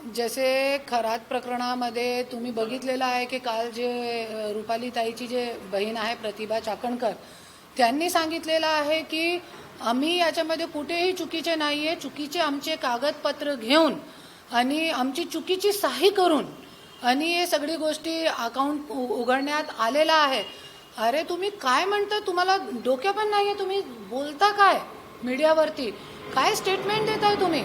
जसे खरात प्रकरणामध्ये तुम्ही बघितलेलं आहे की काल जे रुपाली ताईची जे बहीण आहे प्रतिभा चाकणकर, त्यांनी सांगितलेलं आहे की आम्ही याच्यामध्ये कुठेही चुकीचे नाही आहे, चुकीचे आमचे कागदपत्र घेऊन आणि आमची चुकीची सही करून आणि हे सगळी गोष्टी अकाउंट उघडण्यात आलेला आहे. अरे तुम्ही काय म्हणता, तुम्हाला डोक्या पण नाही आहे, तुम्ही बोलता काय मीडियावरती, काय स्टेटमेंट देताय तुम्ही?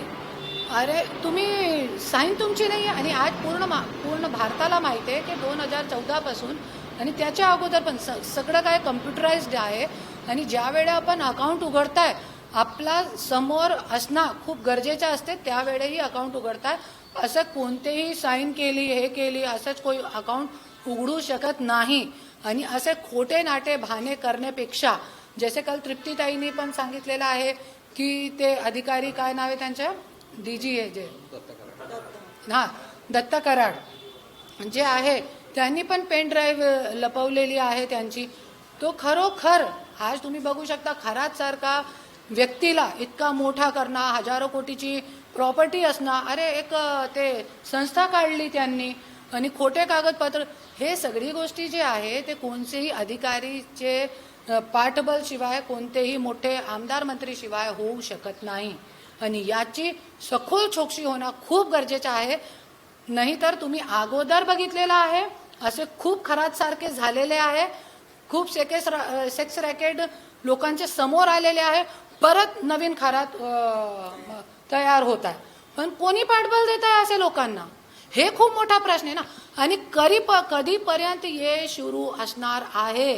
अरे तुम्ही साईन तुमची नाही आहे. आणि आज पूर्ण भारताला माहिती आहे की 2014 पासून आणि त्याच्या अगोदर पण सगळं काय कम्प्युटराइज्ड आहे. आणि ज्या वेळेला आपण अकाउंट उघडताय आपला समोर असणं खूप गरजेचं असते, त्यावेळेही अकाउंट उघडताय. असं कोणतेही साईन केली हे केली असंच कोई अकाउंट उघडू शकत नाही. आणि असे खोटे नाटे बहाणे करण्यापेक्षा, जसे काल तृप्तीताईंनी पण सांगितलेलं आहे की ते अधिकारी काय नाव आहे त्यांच्या, डीजी आहे जे दत्त कराड जे आहे, त्यांनी पण पेन ड्राईव्ह लपवलेली आहे त्यांची. तो खरोखर आज तुम्ही बघू शकता, खरात सारखा व्यक्तीला इतका मोठा करणं, हजारो कोटीची प्रॉपर्टी असणं, अरे एक ते संस्था काढली त्यांनी आणि खोटे कागदपत्र, हे सगळी गोष्टी जे आहे ते कोणतेही अधिकारीचे पाठबळ शिवाय, कोणतेही मोठे आमदार मंत्री शिवाय होऊ शकत नाही. आणि याची सखोल चौकशी होणं खूप गरजेचं आहे. नाहीतर तुम्ही अगोदर बघितलेलं आहे असे खूप खरात सारखे झालेले आहे, खूप सेक्स रॅकेट लोकांच्या समोर आलेले आहे, परत नवीन खरात तयार होत आहे. पण कोणी पाठबळ देत आहे असे लोकांना, हे खूप मोठा प्रश्न आहे ना. आणि कधीपर्यंत हे सुरू असणार आहे,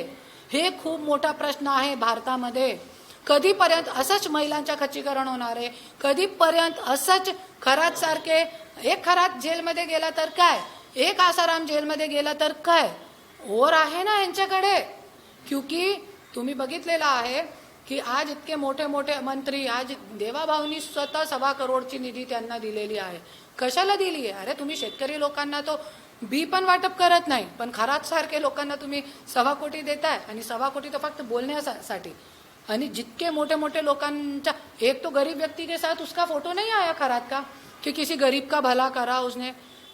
हे खूप मोठा प्रश्न आहे भारतामध्ये. कधीपर्यंत असंच महिलांच्या खच्चीकरण होणार आहे? कधीपर्यंत असंच खरात सारखे, एक खरात जेलमध्ये गेला तर काय, एक आसाराम जेलमध्ये गेला तर काय, और आहे ना यांच्याकडे. क्योंकि तुम्ही बघितलेलं आहे की आज इतके मोठे मोठे मंत्री, आज देवाभाऊनी स्वतः 1.25 करोडची निधी त्यांना दिलेली आहे. कशाला दिली आहे? अरे तुम्ही शेतकरी लोकांना तो बी पण वाटप करत नाही, पण खरात सारखे लोकांना तुम्ही 1.25 कोटी देताय. आणि 1.25 कोटी तर फक्त बोलण्यासाठी. आणि जितके मोठे मोठे लोकांचा, एक तो गरीब व्यक्ति के साथ उसका फोटो नहीं आया खरात का कि किसी गरीब का भला करा उसने,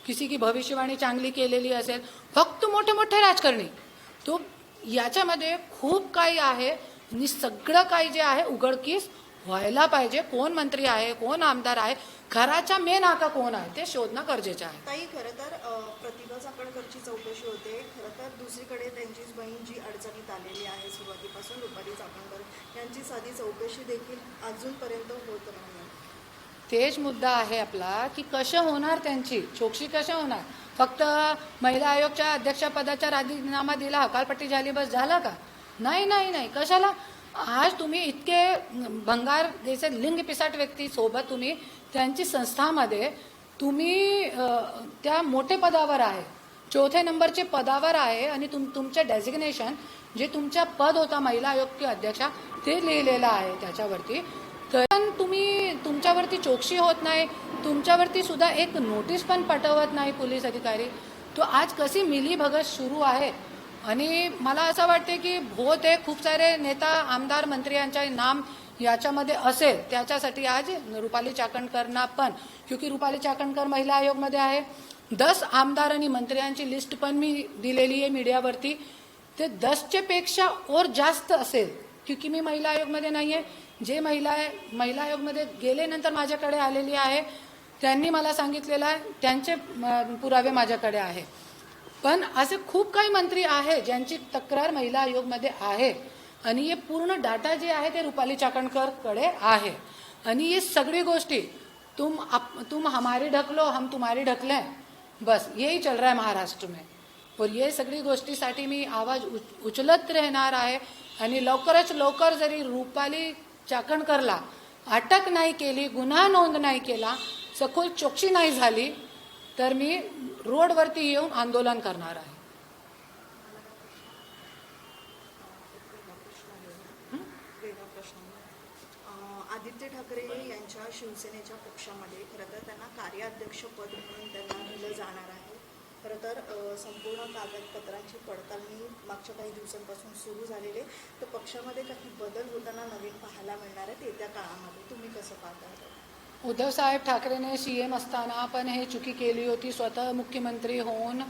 किसी की भविष्यवाणी चांगली केलेली असेल, फक्त मोठे मोठे राजकारणी. तो याच्यामध्ये खूप काही आहे आणि सगळं काही जे आहे उघडकीस व्हायला पाहिजे. कोण मंत्री आहे, कोण आमदार आहे, घराचा मेन आका कोण आहे ते शोधणं गरजेचं आहे. ताई, खरं तर प्रतिभा चाकणकरची चौकशी होते. खरं तर दुसरीकडे त्यांचीच बहीण जी अडचणीत आलेली आहे सुरुवातीपासून, रुपाली चाकणकर यांची साधी चौकशी देखील अजूनपर्यंत होत नाही. तेच मुद्दा आहे आपला की कसं होणार त्यांची चौकशी, कसं होणार? फक्त महिला आयोगच्या अध्यक्षपदाचा राजीनामा दिला, हकालपट्टी झाली, बस झालं का? नाही नाही नाही. कशाला? आज तुम्ही इतके भंगार जैसे लिंग पिसाट व्यक्ती सोबत तुम्ही त्यांची संस्थामध्ये तुम्ही त्या मोठे पदावर आहे, 4थ्या नंबरचे पदावर आहे. आणि तुमचे डेझिग्नेशन जे तुमचा पद होता महिला आयोग के अध्यक्षा, ते लिहिलेलं आहे त्याच्यावरती. तर तुम्ही तुमच्यावरती चौकशी होत नाही, तुमच्यावरती सुद्धा एक नोटीस पण पाठवत नाही पोलीस अधिकारी. तो आज कशी मिलीभगत सुरू आहे. आणि मला असं वाटते की बहुतेक खूप सारे नेता, आमदार, मंत्री यांच्या नाम याच्यामध्ये असेल, त्याच्यासाठी आज रुपाली चाकणकरना पण, क्योंकि रुपाली चाकणकर महिला आयोगमध्ये आहे. 10 आमदार आणि मंत्र्यांची लिस्ट पण मी दिलेली आहे मीडियावरती. ते 10च्या पेक्षा और जास्त असेल, क्योंकि मी महिला आयोगमध्ये नाही आहे. जे महिला आयोगमध्ये गेल्यानंतर माझ्याकडे आलेली आहे, त्यांनी मला सांगितलेलं आहे, त्यांचे पुरावे माझ्याकडे आहे. पण असे खूप काही मंत्री आहे ज्यांची तक्रार महिला आयोगमध्ये आहे. आणि हे पूर्ण डाटा जे आहे ते रुपाली चाकणकरकडे आहे. आणि ये सगळी गोष्टी तुम हमारी ढकलो, हम तुम्हारी ढकलें, बस यही चल रहा है महाराष्ट्र में. और ये सगळी गोष्टीसाठी मी आवाज उचलत राहणार आहे. आणि लवकरच लवकर जरी रुपाली चाकणकरला अटक नाही केली, गुन्हा नोंद नाही केला, सखोल चौकशी नाही झाली, तर मी रोडवरती येऊन आंदोलन करणार आहे. आदित्य ठाकरे यांच्या शिवसेनेच्या पक्षामध्ये खरं तर त्यांना कार्याध्यक्षपद म्हणून त्यांना दिलं जाणार आहे. खरं तर संपूर्ण कागदपत्रांची पडताळणी मागच्या काही दिवसांपासून सुरू झालेले, तर पक्षामध्ये काही बदल होताना नवीन पाहायला मिळणार आहेत येत्या काळामध्ये. तुम्ही कसं पाहता? उद्धव साहेब ठाकरेने CM असताना पण हे चुकी केली होती. स्वतः मुख्यमंत्री होऊन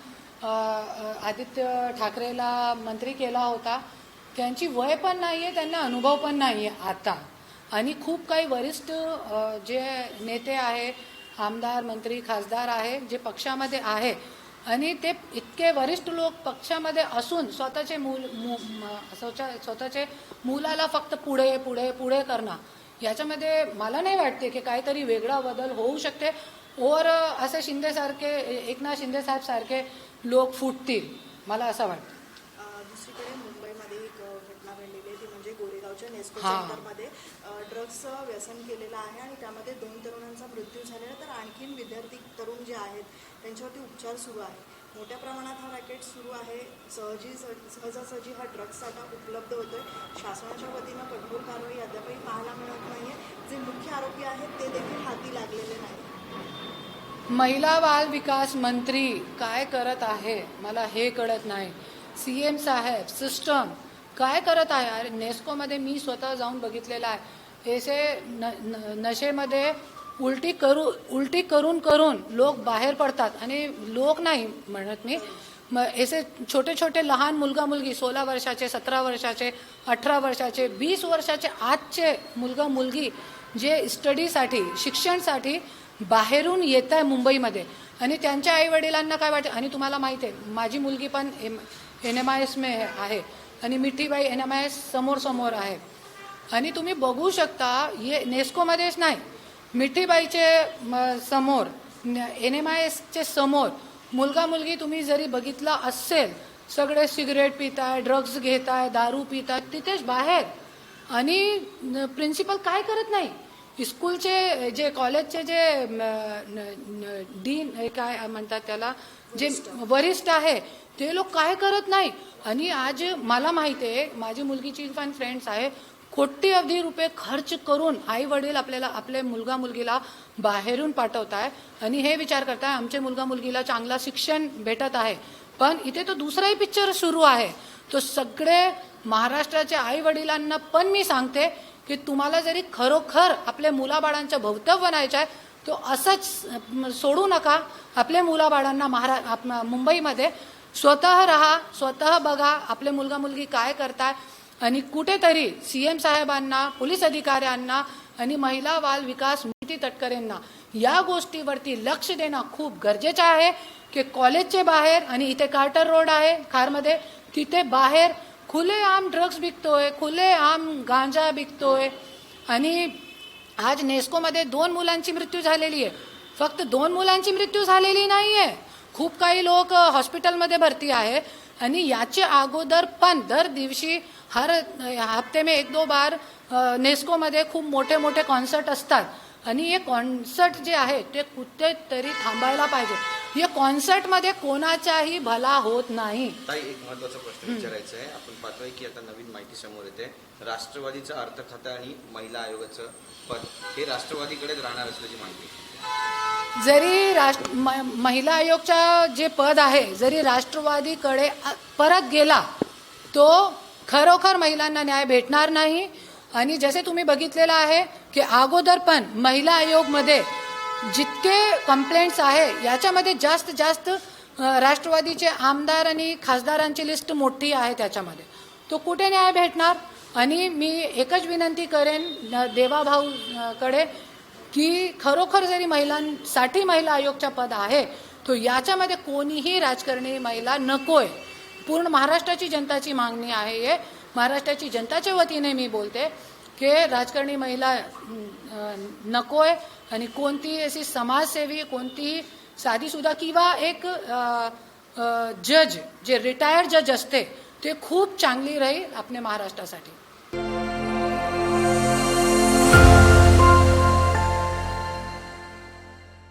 आदित्य ठाकरेला मंत्री केला होता. त्यांची वय पण नाही आहे, त्यांना अनुभव पण नाही आहे आता. आणि खूप काही वरिष्ठ जे नेते आहे, आमदार मंत्री खासदार आहे जे पक्षामध्ये आहे आणि ते इतके वरिष्ठ लोक पक्षामध्ये असून स्वतःचे मुलाला फक्त पुढे पुढे पुढे करणं, याच्यामध्ये मला नाही वाटते की काहीतरी वेगळा बदल होऊ शकते. और असे शिंदेसारखे, एकनाथ शिंदे साहेब सारखे लोक फुटतील, मला असं वाटतं. दुसरीकडे मुंबईमध्ये एक घटना घडलेली आहे, ती म्हणजे गोरेगावच्या नेस्को हां. सेंटरमध्ये ड्रग्सचं व्यसन केलेलं आहे आणि त्यामध्ये 2 तरुणांचा मृत्यू झालेला, तर आणखीन विद्यार्थी तरुण जे आहेत त्यांच्यावरती उपचार सुरू आहे. मोठ्या प्रमाणात हा रॅकेट सुरू आहे. सहजासहजी हा ड्रग्स साठा उपलब्ध होतोय. शासनाच्या वतीनं कठोर कारवाई अद्यापही पाहायला मिळत नाहीये. जे मुख्य आरोपी आहेत ते देखील हाती लागलेले नाही. महिला बाल विकास मंत्री काय करत आहे मला हे कळत नाही. CM साहेब सिस्टम काय करत आहे? अरे नेस्कोमध्ये मी स्वतः जाऊन बघितलेलं आहे. नशेमध्ये उलटी करून करून लोक बाहेर पडतात. आणि लोक नाही म्हणत मी, ऐसे छोटे छोटे लहान मुलगा मुलगी 16 वर्षाचे, 17 वर्षाचे, 18 वर्षाचे, 20 वर्षाचे आजचे मुलगा मुलगी जे स्टडीसाठी, शिक्षणासाठी बाहेरून येत आहे मुंबईमध्ये. आणि त्यांच्या आईवडिलांना काय वाटतं? आणि तुम्हाला माहिती आहे माझी मुलगी पण NMIS में आहे आणि मिठीबाई NMIS समोर आहे. आणि तुम्ही बघू शकता हे नेस्कोमध्येच नाही, मिठीबाईचे समोर, NMISचे समोर मुलगा मुलगी तुम्ही जरी बघितला असेल, सगळे सिगरेट पिताय, ड्रग्स घेताय, दारू पिताय तिथेच बाहेर. आणि प्रिन्सिपल काय करत नाही. स्कूलचे जे कॉलेजचे जे डीन काय म्हणतात त्याला, जे वरिष्ठ आहे ते लोक काय करत नाही. आणि आज मला माहिती आहे, माझी मुलगीची पण फ्रेंड्स आहे, कोटी अवधी रुपये खर्च करून आई वडील आपले मुलगा मुलगीला बाहेरून पाठवत आहे आणि हे विचार करताय आमचे मुलगा मुलगीला चांगला शिक्षण भेटत आहे. पण इथे तो दुसराही पिक्चर सुरू आहे. तो सगळे महाराष्ट्राच्या आई वडिलांना पण मी सांगते की तुम्हाला जरी खरोखर आपल्या मुलाबाळांचं भवितव्य बनायचं आहे तो असंच सोडू नका. आपल्या मुलाबाळांना मुंबईमध्ये स्वतः राहा, स्वतः बघा आपले मुलगा मुलगी काय करताय. आणि कुठेतरी CM साहेबांना, पोलीस अधिकाऱ्यांना आणि महिला बाल विकास नीती तटकरेंना या गोष्टीवरती लक्ष देणं खूप गरजेचं आहे की कॉलेजचे बाहेर, आणि इथे कार्टर रोड आहे खारमध्ये, तिथे बाहेर खुलेआम ड्रग्स विकतोय, खुलेआम गांजा विकतोय. आणि आज नेस्कोमध्ये 2 मुलांची मृत्यू झालेली आहे. फक्त 2 मुलांची मृत्यू झालेली नाही आहे, खूप काही लोक हॉस्पिटलमध्ये भरती आहे. आणि याचे अगोदर पण दर दिवशी हर हफ्ते में 1-2 बार नेस्कोमध्ये खूप मोठे मोठे कॉन्सर्ट असतात. आणि हे कॉन्सर्ट जे आहे ते कुठेतरी थांबायला पाहिजे. या कॉन्सर्टमध्ये कोणाचाही भला होत नाही. ताई, एक महत्त्वाचा प्रश्न विचारायचा आहे. आपण पाहतोय की आता नवीन माहिती समोर येते, राष्ट्रवादीचं अर्थ खातं आणि महिला आयोगाचं पद हे राष्ट्रवादीकडेच राहणार असल्याची माहिती. जरी महिला आयोगचा जे पद आहे जरी राष्ट्रवादीकडे परत गेला तो खरोखर महिलांना न्याय भेटणार नाही. आणि जसे तुम्ही बघितलेलं आहे की अगोदर पण महिला आयोगमध्ये जितके कंप्लेंट्स आहे याच्यामध्ये जास्त राष्ट्रवादीचे आमदार आणि खासदारांची लिस्ट मोठी आहे त्याच्यामध्ये. तो कुठे न्याय भेटणार? आणि मी एकच विनंती करेन देवाभाऊकडे की खरोखर जरी महिलांसाठी महिला आयोगचा पद आहे तो याच्यामध्ये कोणीही राजकारणी महिला नकोय. पूर्ण महाराष्ट्राची जनताची मागणी आहे. हे महाराष्ट्राची जनताच्या वतीने मी बोलते की राजकारणी महिला नकोय. आणि कोणतीही अशी समाजसेवी, कोणतीही साधीसुद्धा किंवा एक जज जे रिटायर्ड जज असते ते खूप चांगली राहील आपल्या महाराष्ट्रासाठी.